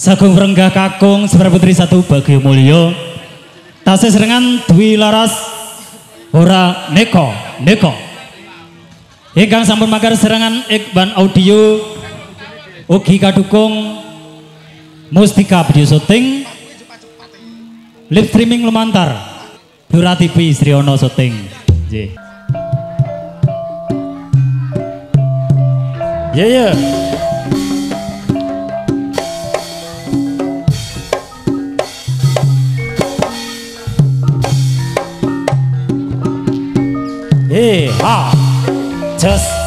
Sagung Renggah Kakung Semar Putri 1 Bagio Mulyo tasih serengan Dwi Laras ora Neko ingkang sampun magar serangan Ikban Audio ugi kadukung Mustika Video Syuting live streaming lumantar Dura TV Sriono Syuting yeah. Just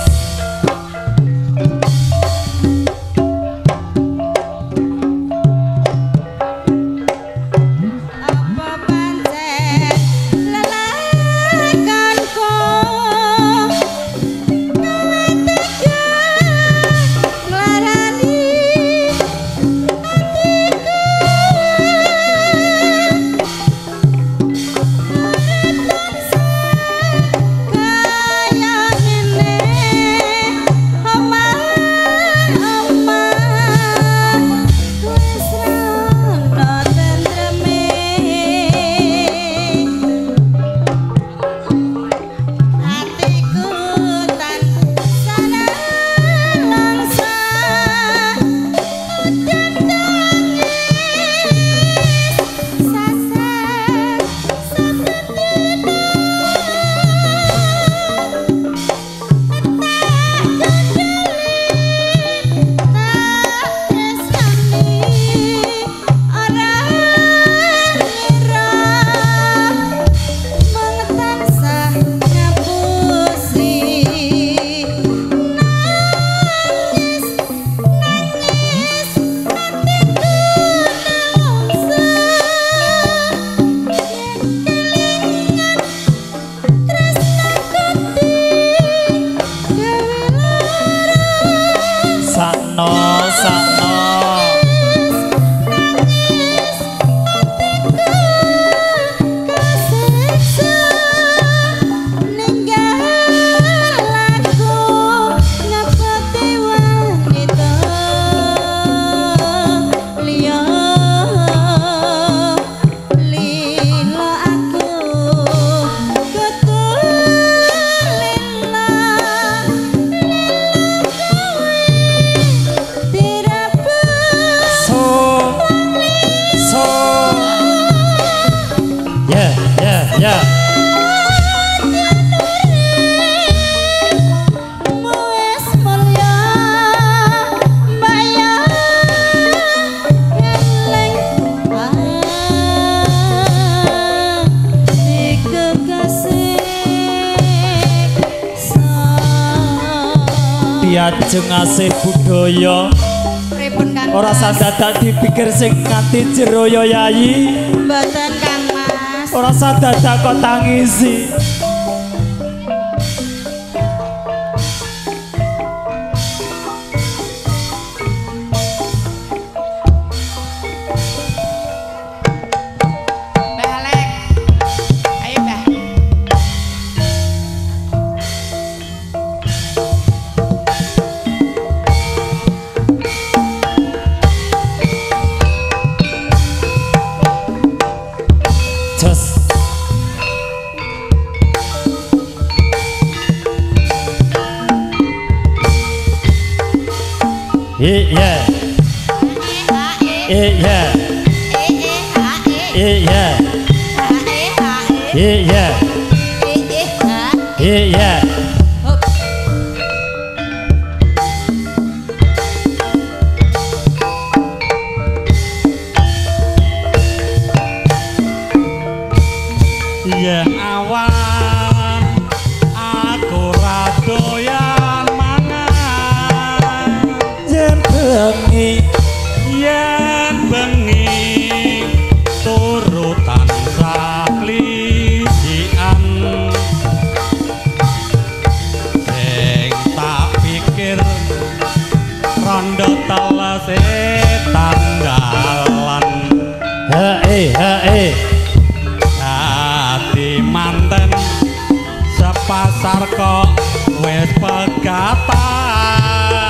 diajeng asih budaya ora sadadak dipikir sing nganti jero ya yayi mboten Kang Mas ora sadadak kok tangisi pasar kok wis pegatan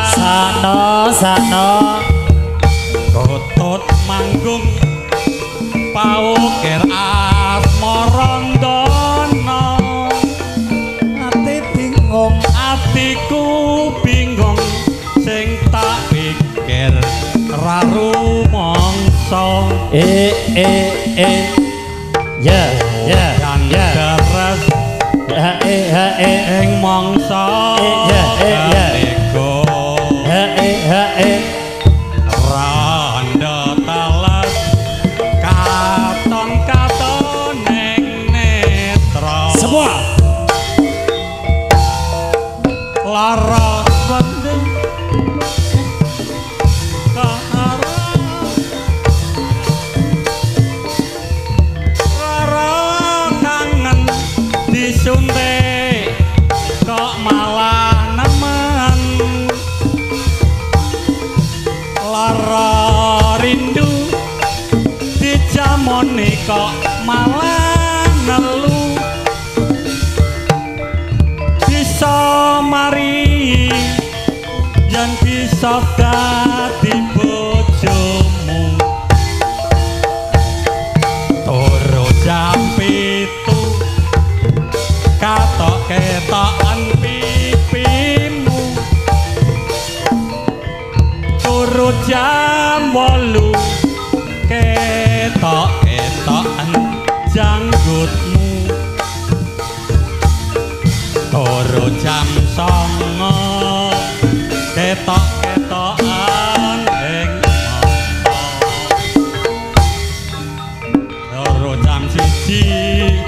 sano tutut manggung paukir asmarandana atiku bingung sing tak pikir rarumangsa ya deres ing mangsa ego randa talas katon ning netra semua lara vending disuntik kok malah nemen lara rindu dijamoni kok malah nelu bisa mari yang bisa dadi bojomu turu jam 7 katok-ketokan pipimu turu jam 8 ketok-ketokan janggutmu turu jam 9 ketok-ketokan ing turu jam 1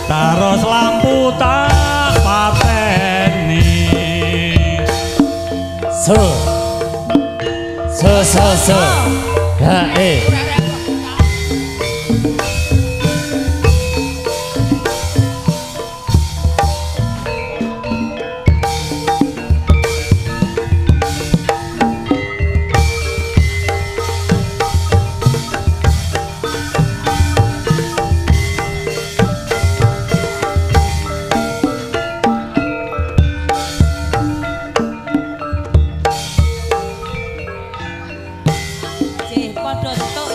terus lampu tak pateni ya Jih padha entuk